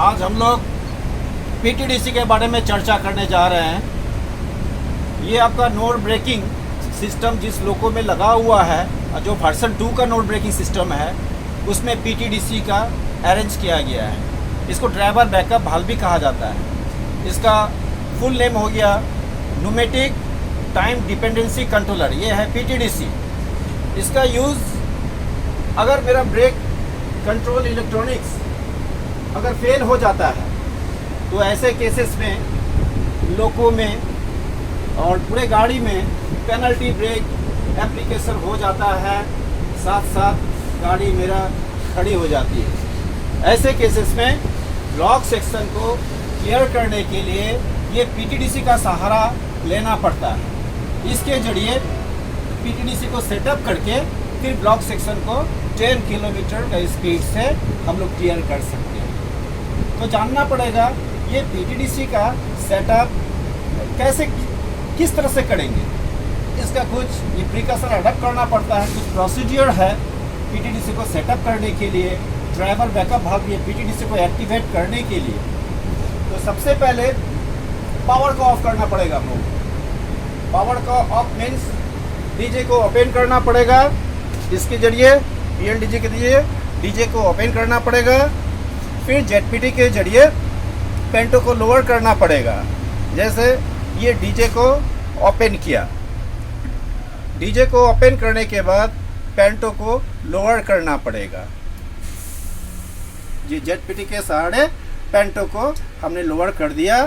आज हम लोग पीटीडीसी के बारे में चर्चा करने जा रहे हैं। ये आपका नोड ब्रेकिंग सिस्टम जिस लोगों में लगा हुआ है, जो वर्जन 2 का नोड ब्रेकिंग सिस्टम है, उसमें पीटीडीसी का अरेंज किया गया है। इसको ड्राइवर बैकअप वाल्व भी कहा जाता है। इसका फुल नेम हो गया न्यूमेटिक टाइम डिपेंडेंसी कंट्रोलर। ये है पीटीडीसी। इसका यूज़ अगर मेरा ब्रेक कंट्रोल इलेक्ट्रॉनिक्स अगर फेल हो जाता है तो ऐसे केसेस में लोगों में और पूरे गाड़ी में पेनल्टी ब्रेक एप्लीकेशन हो जाता है, साथ साथ गाड़ी मेरा खड़ी हो जाती है। ऐसे केसेस में ब्लॉक सेक्शन को क्लियर करने के लिए ये पीटीडीसी का सहारा लेना पड़ता है। इसके जरिए पीटीडीसी को सेटअप करके फिर ब्लॉक सेक्शन को 10 किलोमीटर का स्पीड से हम लोग क्लियर कर सकते हैं। तो जानना पड़ेगा ये पीटीडीसी का सेटअप कैसे, किस तरह से करेंगे। इसका कुछ ये प्रिकॉशन अडॉप्ट करना पड़ता है, कुछ प्रोसीजर है पीटीडीसी को सेटअप करने के लिए, ड्राइवर बैकअप वाल्व ये पीटीडीसी को एक्टिवेट करने के लिए। तो सबसे पहले पावर को ऑफ करना पड़ेगा हम लोग। पावर का ऑफ मीन्स डीजे को ओपन करना पड़ेगा। इसके जरिए पीएनडीजे के जरिए डीजे को ओपन करना पड़ेगा। फिर जेडपीटी के जरिए पेंटो को लोअर करना पड़ेगा। जैसे ये डीजे को ओपन किया, डीजे को ओपन करने के बाद पेंटो को लोअर करना पड़ेगा। ये जेडपीटी के सहारे पेंटो को हमने लोअर कर दिया।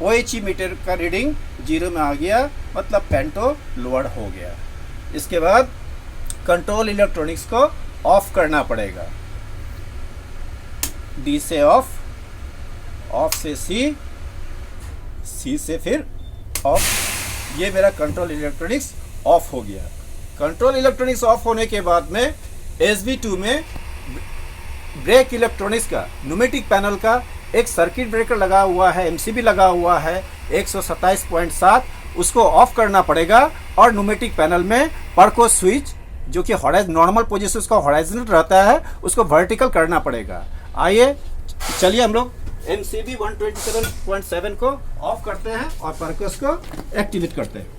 OHE मीटर का रीडिंग 0 में आ गया, मतलब पेंटो लोअर हो गया। इसके बाद कंट्रोल इलेक्ट्रॉनिक्स को ऑफ करना पड़ेगा। डी से ऑफ, ऑफ से सी, सी से फिर ऑफ। ये मेरा कंट्रोल इलेक्ट्रॉनिक्स ऑफ हो गया। कंट्रोल इलेक्ट्रॉनिक्स ऑफ होने के बाद में SV2 में ब्रेक इलेक्ट्रॉनिक्स का न्यूमेटिक पैनल का एक सर्किट ब्रेकर लगा हुआ है, MCB लगा हुआ है 127.7, उसको ऑफ करना पड़ेगा। और न्यूमेटिक पैनल में परको स्विच जो कि नॉर्मल पोजीशन उसका हॉराइजनल रहता है, उसको वर्टिकल करना पड़ेगा। आइए चलिए हम लोग MCB 127.7 को ऑफ करते हैं और परकोस को एक्टिवेट करते हैं।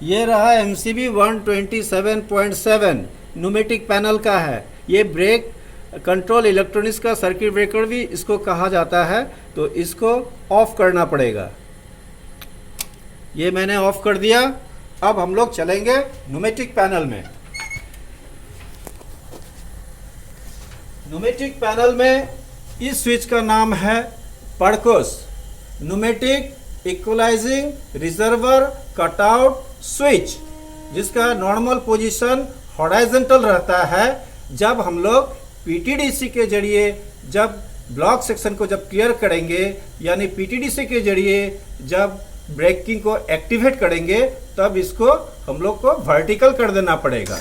ये रहा MCB 127.7 न्यूमेटिक पैनल का है। ये ब्रेक कंट्रोल इलेक्ट्रॉनिक्स का सर्किट ब्रेकर भी इसको कहा जाता है। तो इसको ऑफ करना पड़ेगा। ये मैंने ऑफ कर दिया। अब हम लोग चलेंगे न्यूमेटिक पैनल में। न्यूमेटिक पैनल में इस स्विच का नाम है PERCOS, pneumatic equalising reservoir cutout switch, जिसका नॉर्मल पोजीशन हॉराइजॉन्टल रहता है। जब हम लोग पीटीडीसी के जरिए जब ब्लॉक सेक्शन को जब क्लियर करेंगे, यानी पीटीडीसी के जरिए जब ब्रेकिंग को एक्टिवेट करेंगे, तब इसको हम लोग को वर्टिकल कर देना पड़ेगा।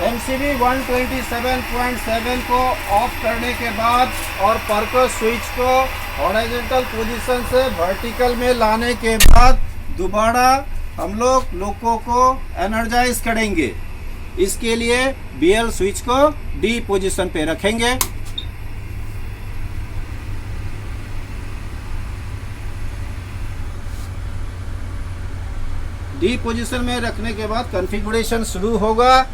MCB 127.7 को ऑफ करने के बाद और परकोस स्विच को हॉरिजॉन्टल पोजीशन से वर्टिकल में लाने के बाद दोबारा हम लोग लोको को एनर्जाइज करेंगे। इसके लिए BL स्विच को D पोजीशन पे रखेंगे। D पोजीशन में रखने के बाद कॉन्फ़िगरेशन शुरू होगा।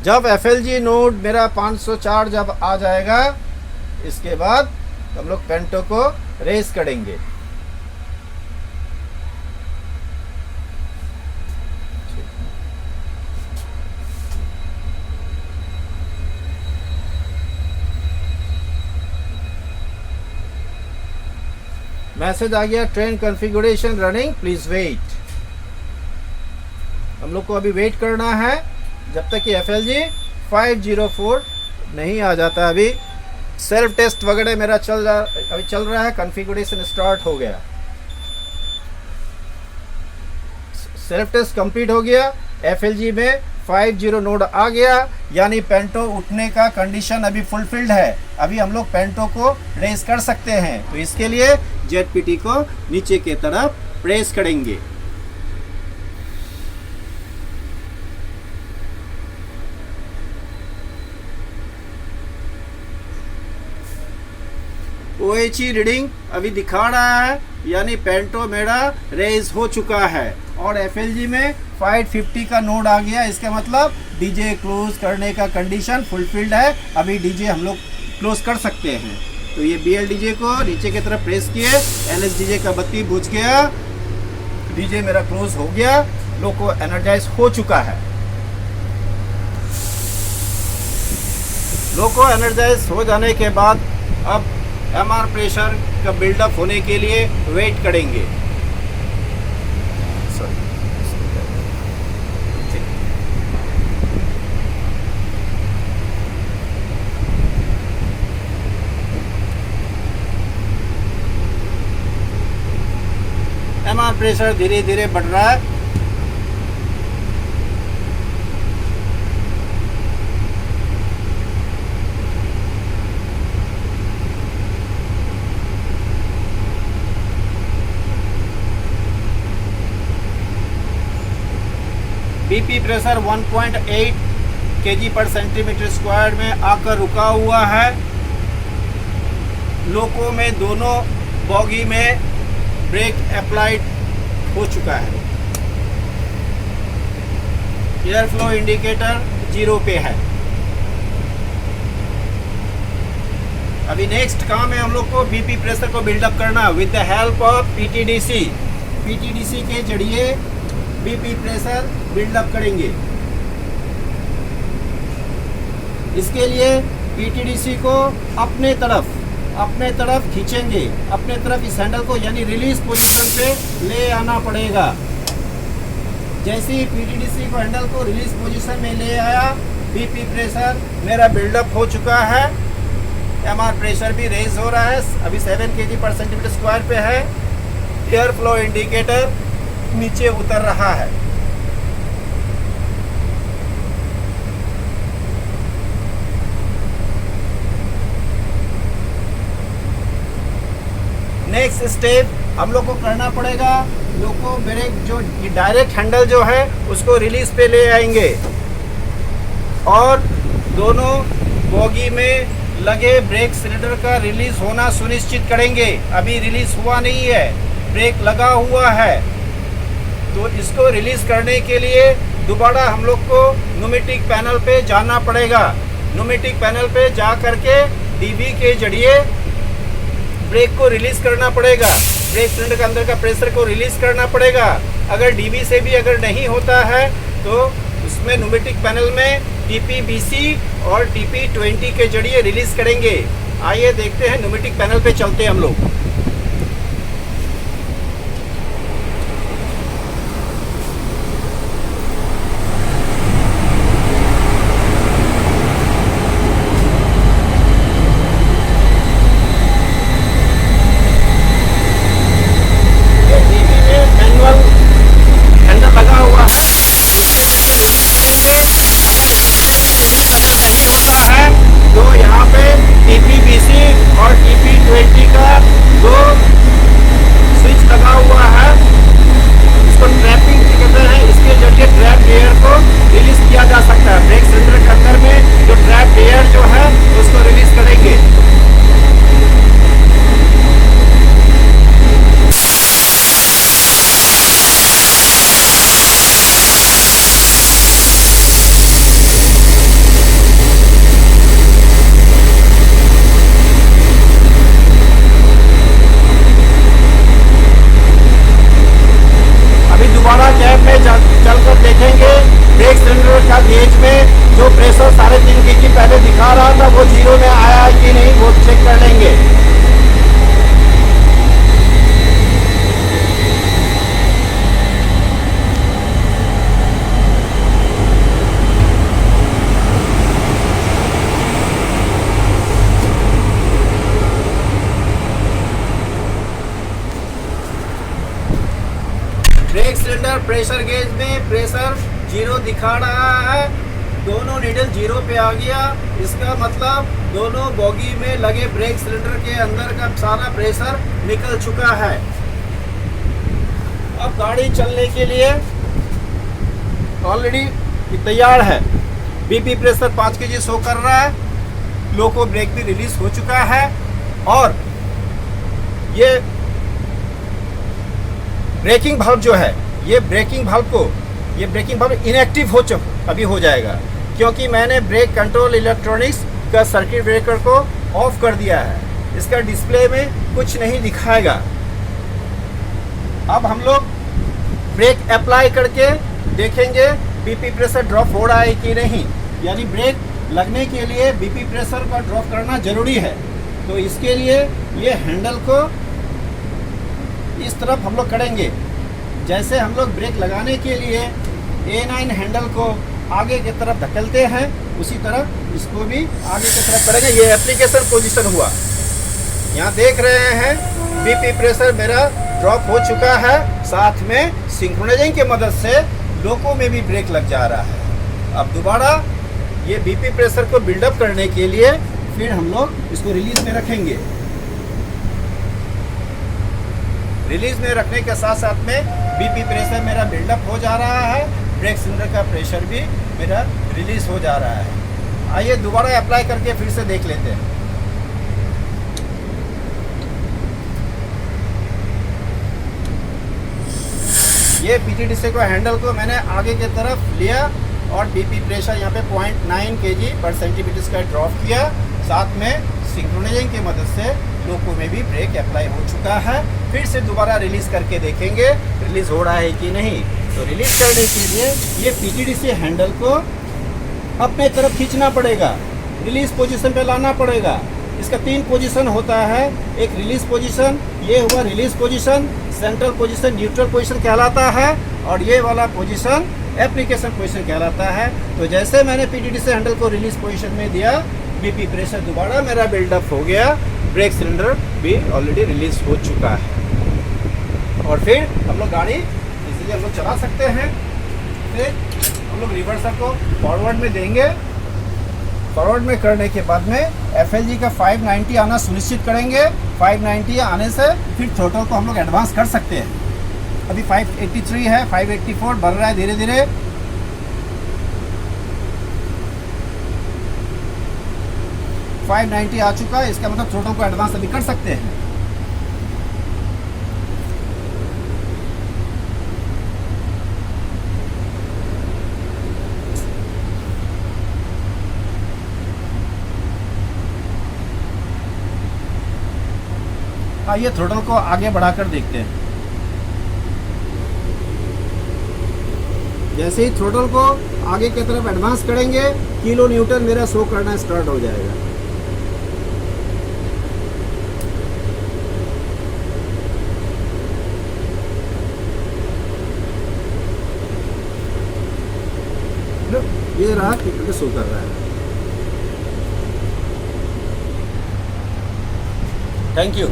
जब FLG नोड मेरा 504 जब आ जाएगा, इसके बाद हम लोग पेंटो को रेस करेंगे। मैसेज आ गया, train configuration running, please wait. हम लोग को अभी वेट करना है जब तक कि FLG 504 नहीं आ जाता। अभी सेल्फ टेस्ट वगैरह मेरा अभी चल रहा है, कॉन्फ़िगरेशन स्टार्ट हो गया, सेल्फ टेस्ट कंप्लीट हो गया, FLG में 50 नोड आ गया, यानी पेंटो उठने का कंडीशन अभी फुलफिल्ड है। अभी हम लोग पेंटो को रेस कर सकते हैं। तो इसके लिए ZPT को नीचे की तरफ प्रेस करेंगे। OHE रीडिंग अभी दिखा रहा है, यानी पेंटो मेरा रेज हो चुका है और FLG में 550 का नोड आ गया। इसका मतलब DJ क्लोज करने का कंडीशन फुलफिल्ड है। अभी DJ हम लोग क्लोज कर सकते हैं। तो ये BL DJ को नीचे की तरफ प्रेस किए, LS DJ का बत्ती बुझ गया, DJ मेरा क्लोज हो गया, लोको एनर्जाइज हो चुका है। लोको एनर्जाइज हो जाने के बाद अब MR प्रेशर का बिल्डअप होने के लिए वेट करेंगे। MR प्रेशर धीरे धीरे बढ़ रहा है। BP प्रेशर 1.8 kg पर सेंटीमीटर स्क्वायर में आकर रुका हुआ है। लोको में दोनों बॉगी में ब्रेक अप्लाइड हो चुका है। एयर फ्लो इंडिकेटर 0 पे है। अभी नेक्स्ट काम है हम लोग को BP प्रेशर को बिल्डअप करना with the help of PTDC। PTDC के जरिए BP प्रेशर बिल्डअप करेंगे। इसके लिए PTDC को अपने तरफ खींचेंगे, अपने तरफ इस हैंडल को यानी रिलीज पोजीशन पे ले आना पड़ेगा। जैसे ही PTDC को हैंडल को रिलीज पोजीशन में ले आया, BP प्रेशर मेरा बिल्डअप हो चुका है। MR प्रेशर भी रेज हो रहा है, अभी 7 kg पर सेंटीमीटर स्क्वायर पे है। एयर फ्लो इंडिकेटर नीचे उतर रहा है। नेक्स्ट स्टेप हम लोग को करना पड़ेगा, लोको ब्रेक जो डायरेक्ट हैंडल जो है उसको रिलीज पे ले आएंगे और दोनों बॉगी में लगे ब्रेक सिलेंडर का रिलीज होना सुनिश्चित करेंगे। अभी रिलीज हुआ नहीं है, ब्रेक लगा हुआ है। तो इसको रिलीज करने के लिए दोबारा हम लोग को न्यूमेटिक पैनल पे जाना पड़ेगा। न्यूमेटिक पैनल पे जा करके DB के जरिए ब्रेक को रिलीज करना पड़ेगा, ब्रेक सिलेंडर के अंदर का प्रेशर को रिलीज करना पड़ेगा। अगर DB से भी अगर नहीं होता है तो उसमें न्यूमेटिक पैनल में TPBC और TP20 के जरिए रिलीज करेंगे। आइए देखते हैं, न्यूमेटिक पैनल पे चलते हैं हम लोग। ब्रेक सिलेंडर प्रेशर गेज में प्रेशर 0 दिखा रहा है, दोनों नीडल 0 पे आ गया। इसका मतलब दोनों बोगी में लगे ब्रेक सिलेंडर के अंदर का सारा प्रेशर निकल चुका है। अब गाड़ी चलने के लिए ऑलरेडी तैयार है। बीपी प्रेशर 5 kg शो कर रहा है, लोको ब्रेक भी रिलीज हो चुका है और ये ब्रेकिंग वाल्व जो है, ये ब्रेकिंग वाल्व इनएक्टिव अभी हो जाएगा, क्योंकि मैंने ब्रेक कंट्रोल इलेक्ट्रॉनिक्स का सर्किट ब्रेकर को ऑफ कर दिया है। इसका डिस्प्ले में कुछ नहीं दिखाएगा। अब हम लोग ब्रेक अप्लाई करके देखेंगे बीपी प्रेशर ड्रॉप हो रहा है कि नहीं। यानी ब्रेक लगने के लिए बीपी प्रेशर का ड्रॉप करना जरूरी है। तो इसके लिए ये हैंडल को इस तरफ हम लोग करेंगे। जैसे हम लोग ब्रेक लगाने के लिए A9 हैंडल को आगे की तरफ धकेलते हैं, उसी तरह इसको भी आगे की तरफ करेंगे। ये एप्लीकेशन पोजीशन हुआ। यहाँ देख रहे हैं बीपी प्रेशर मेरा ड्रॉप हो चुका है, साथ में सिंक्रोनाइजिंग की मदद से लोको में भी ब्रेक लग जा रहा है। अब दोबारा ये बीपी प्रेशर को बिल्डअप करने के लिए फिर हम लोग इसको रिलीज में रखेंगे। रिलीज में रखने के साथ साथ में बीपी प्रेशर मेरा बिल्डअप हो जा रहा है, ब्रेक सिलेंडर का प्रेशर भी मेरा रिलीज हो जा रहा है। आइए दोबारा अप्लाई करके फिर से देख लेते हैं। ये पीटीडीसी को हैंडल को मैंने आगे की तरफ लिया और बीपी प्रेशर यहाँ पे 0.9 kg/cm का ड्रॉप किया। साथ में सिंक्रोनाइजिंग की मदद से लोको में भी ब्रेक अप्लाई हो चुका है। फिर से दोबारा रिलीज करके देखेंगे रिलीज हो रहा है कि नहीं। तो रिलीज करने के लिए ये पीटीडीसी हैंडल को अपने तरफ खींचना पड़ेगा, रिलीज पोजीशन पे लाना पड़ेगा। इसका 3 पोजीशन होता है। एक रिलीज पोजीशन, ये हुआ release position, central position neutral position कहलाता है, और ये वाला पोजीशन एप्लीकेशन पोजीशन कहलाता है। तो जैसे मैंने पीटीडीसी हैंडल को रिलीज पोजीशन में दिया, बीपी प्रेशर दोबारा मेरा बिल्डअप हो गया, ब्रेक सिलेंडर भी ऑलरेडी रिलीज हो चुका है। और फिर हम लोग गाड़ी इसीलिए हम लोग चला सकते हैं। फिर हम लोग रिवर्सर को फॉरवर्ड में देंगे। फॉरवर्ड में करने के बाद में FLG का 590 आना सुनिश्चित करेंगे। 590 आने से फिर थ्रोटल को हम लोग एडवांस कर सकते हैं। अभी 583 है, 584 बढ़ रहा है धीरे धीरे। फाइव 590 आ चुका है, इसका मतलब थ्रोटल को एडवांस अभी कर सकते हैं। आइए थ्रोटल को आगे बढ़ाकर देखते हैं। जैसे ही थ्रोटल को आगे की तरफ एडवांस करेंगे, किलो न्यूटन मेरा शो करना स्टार्ट हो जाएगा। ये रहा कितना शो कर रहा है। Thank you.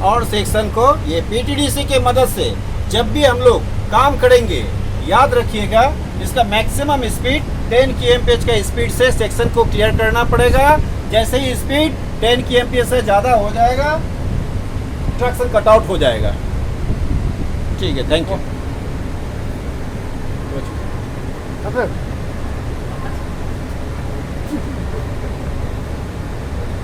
और सेक्शन को ये पीटीडीसी के मदद से जब भी हम लोग काम करेंगे, याद रखिएगा इसका मैक्सिमम स्पीड 10 kmph का स्पीड से सेक्शन को क्लियर करना पड़ेगा। जैसे ही स्पीड 10 kmph से ज़्यादा हो जाएगा, ट्रैक्शन कट आउट हो जाएगा। ठीक है, थैंक यू।